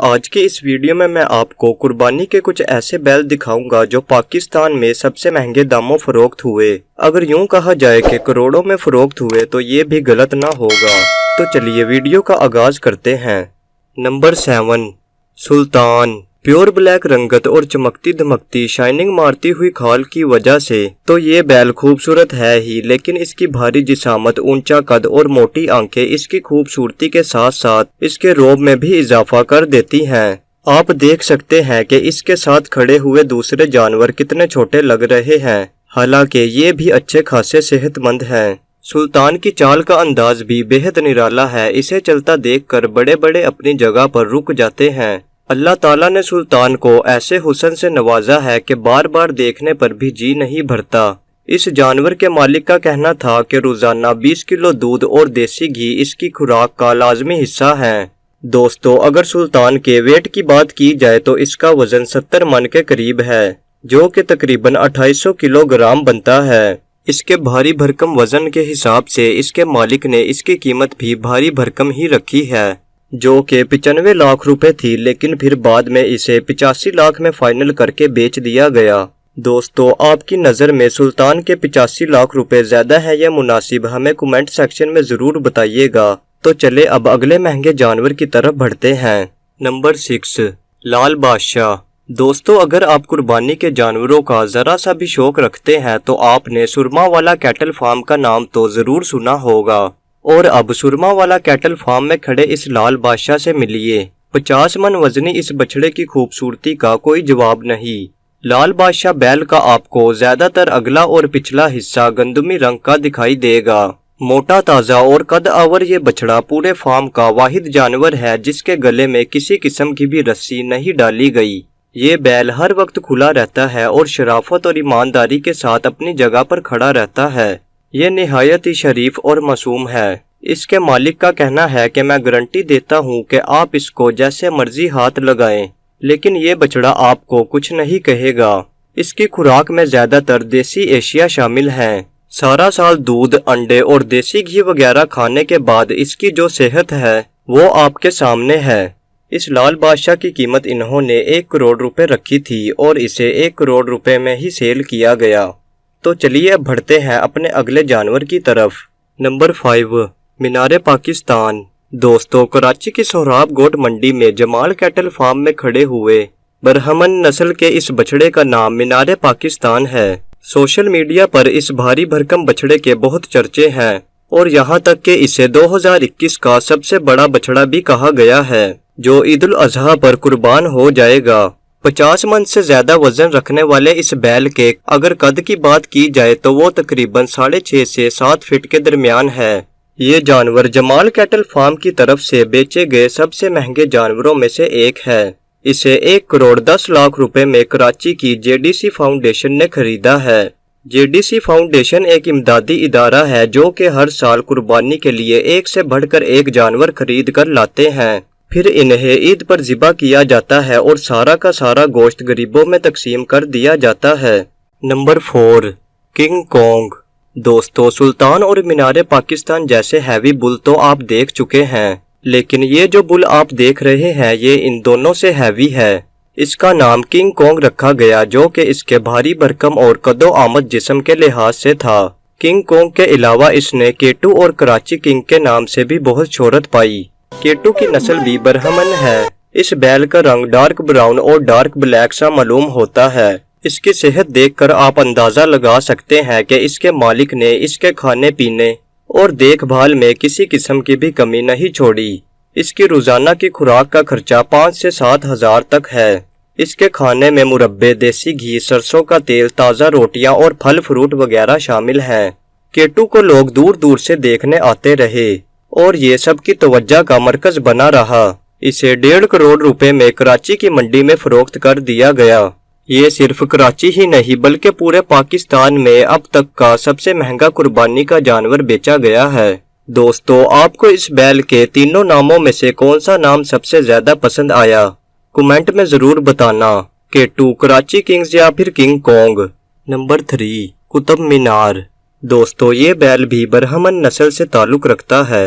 آج کی اس ویڈیو میں آپ کو قربانی کے کچھ ایسے بیل دکھاؤں گا جو پاکستان میں سب سے مہنگے داموں فروخت ہوئے۔ اگر یوں کہا جائے کہ کروڑوں میں فروخت ہوئے تو یہ بھی غلط نہ ہوگا۔ تو چلیے ویڈیو کا آغاز کرتے ہیں۔ نمبر 7، سلطان۔ پیور بلیک رنگت اور چمکتی دھمکتی شائننگ مارتی ہوئی کھال کی وجہ سے تو یہ بیل خوبصورت ہے ہی، لیکن اس کی بھاری جسامت، اونچا قد اور موٹی آنکھیں اس کی خوبصورتی کے ساتھ ساتھ اس کے رعب میں بھی اضافہ کر دیتی ہیں۔ آپ دیکھ سکتے ہیں کہ اس کے ساتھ کھڑے ہوئے دوسرے جانور کتنے چھوٹے لگ رہے ہیں، حالانکہ یہ بھی اچھے خاصے صحت مند ہیں۔ سلطان کی چال کا انداز بھی بہت نرالا ہے، اسے چلتا دیکھ کر بڑے بڑے اپنی جگہ پر رک جاتے ہیں۔ اللہ تعالیٰ نے سلطان کو ایسے حسن سے نوازا ہے کہ بار بار دیکھنے پر بھی جی نہیں بھرتا۔ اس جانور کے مالک کا کہنا تھا کہ روزانہ 20 کلو دودھ اور دیسی گھی اس کی خوراک کا لازمی حصہ ہے۔ دوستو، اگر سلطان کے ویٹ کی بات کی جائے تو اس کا وزن 70 من کے قریب ہے، جو کہ تقریباً 2800 کلو گرام بنتا ہے۔ اس کے بھاری بھرکم وزن کے حساب سے اس کے مالک نے اس کی قیمت بھی بھاری بھرکم ہی رکھی ہے، جو کہ 95 لاکھ روپے تھی، لیکن پھر بعد میں اسے 85 لاکھ میں فائنل کر کے بیچ دیا گیا۔ دوستو، آپ کی نظر میں سلطان کے 85 لاکھ روپے زیادہ ہے یا مناسب؟ ہمیں کمنٹ سیکشن میں ضرور بتائیے گا۔ تو چلے اب اگلے مہنگے جانور کی طرف بڑھتے ہیں۔ نمبر 6، لال بادشاہ۔ دوستو، اگر آپ قربانی کے جانوروں کا ذرا سا بھی شوق رکھتے ہیں تو آپ نے سرما والا کیٹل فارم کا نام تو ضرور سنا ہوگا، اور اب سرما والا کیٹل فارم میں کھڑے اس لال بادشاہ سے ملیے۔ 50 من وزنی اس بچڑے کی خوبصورتی کا کوئی جواب نہیں۔ لال بادشاہ بیل کا آپ کو زیادہ تر اگلا اور پچھلا حصہ گندمی رنگ کا دکھائی دے گا۔ موٹا تازہ اور قد آور یہ بچڑا پورے فارم کا واحد جانور ہے جس کے گلے میں کسی قسم کی بھی رسی نہیں ڈالی گئی۔ یہ بیل ہر وقت کھلا رہتا ہے اور شرافت اور ایمانداری کے ساتھ اپنی جگہ پر کھڑا رہتا ہے۔ یہ نہایت ہی شریف اور معصوم ہے۔ اس کے مالک کا کہنا ہے کہ میں گارنٹی دیتا ہوں کہ آپ اس کو جیسے مرضی ہاتھ لگائیں، لیکن یہ بچڑا آپ کو کچھ نہیں کہے گا۔ اس کی خوراک میں زیادہ تر دیسی اشیاء شامل ہیں۔ سارا سال دودھ، انڈے اور دیسی گھی وغیرہ کھانے کے بعد اس کی جو صحت ہے وہ آپ کے سامنے ہے۔ اس لال بادشاہ کی قیمت انہوں نے 1 کروڑ روپے رکھی تھی اور اسے 1 کروڑ روپے میں ہی سیل کیا گیا۔ تو چلیے اب بڑھتے ہیں اپنے اگلے جانور کی طرف۔ نمبر 5، مینار پاکستان۔ دوستو، کراچی کی سہراب گوٹ منڈی میں جمال کیٹل فارم میں کھڑے ہوئے برہمن نسل کے اس بچڑے کا نام مینار پاکستان ہے۔ سوشل میڈیا پر اس بھاری بھرکم بچڑے کے بہت چرچے ہیں، اور یہاں تک کہ اسے 2021 کا سب سے بڑا بچڑا بھی کہا گیا ہے، جو عید الاضحیٰ پر قربان ہو جائے گا۔ 50 من سے زیادہ وزن رکھنے والے اس بیل کے اگر قد کی بات کی جائے تو وہ تقریباً 6.5 سے 7 فٹ کے درمیان ہے۔ یہ جانور جمال کیٹل فارم کی طرف سے بیچے گئے سب سے مہنگے جانوروں میں سے ایک ہے۔ اسے 1 کروڑ 10 لاکھ روپے میں کراچی کی JDC فاؤنڈیشن نے خریدا ہے۔ JDC فاؤنڈیشن ایک امدادی ادارہ ہے جو کہ ہر سال قربانی کے لیے ایک سے بڑھ کر ایک جانور خرید کر لاتے ہیں، پھر انہیں عید پر ذبح کیا جاتا ہے اور سارا کا سارا گوشت غریبوں میں تقسیم کر دیا جاتا ہے۔ Number 4، King Kong. دوستو، سلطان اور مینار پاکستان جیسے ہیوی بل تو آپ دیکھ چکے ہیں، لیکن یہ جو بل آپ دیکھ رہے ہیں یہ ان دونوں سے ہیوی ہے۔ اس کا نام کنگ کونگ رکھا گیا جو کہ اس کے بھاری بھرکم اور قد و آمد جسم کے لحاظ سے تھا۔ کنگ کونگ کے علاوہ اس نے کیٹو اور کراچی کنگ کے نام سے بھی بہت شہرت پائی۔ کیٹو کی نسل بھی برہمن ہے۔ اس بیل کا رنگ ڈارک براؤن اور ڈارک بلیک سا معلوم ہوتا ہے۔ اس کی صحت دیکھ کر آپ اندازہ لگا سکتے ہیں کہ اس کے مالک نے اس کے کھانے پینے اور دیکھ بھال میں کسی قسم کی بھی کمی نہیں چھوڑی۔ اس کی روزانہ کی خوراک کا خرچہ 5 سے 7 ہزار تک ہے۔ اس کے کھانے میں مربے، دیسی گھی، سرسوں کا تیل، تازہ روٹیاں اور پھل فروٹ وغیرہ شامل ہیں۔ کیٹو کو لوگ دور دور سے دیکھنے آتے رہے اور یہ سب کی توجہ کا مرکز بنا رہا۔ اسے 1.5 کروڑ روپے میں کراچی کی منڈی میں فروخت کر دیا گیا۔ یہ صرف کراچی ہی نہیں بلکہ پورے پاکستان میں اب تک کا سب سے مہنگا قربانی کا جانور بیچا گیا ہے۔ دوستو، آپ کو اس بیل کے تینوں ناموں میں سے کون سا نام سب سے زیادہ پسند آیا؟ کمنٹ میں ضرور بتانا، کیٹو، کراچی کنگز یا پھر king Kong. Number 3، Qutub Minar. دوستو، یہ بیل بھی برہمن نسل سے تعلق رکھتا ہے۔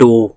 2,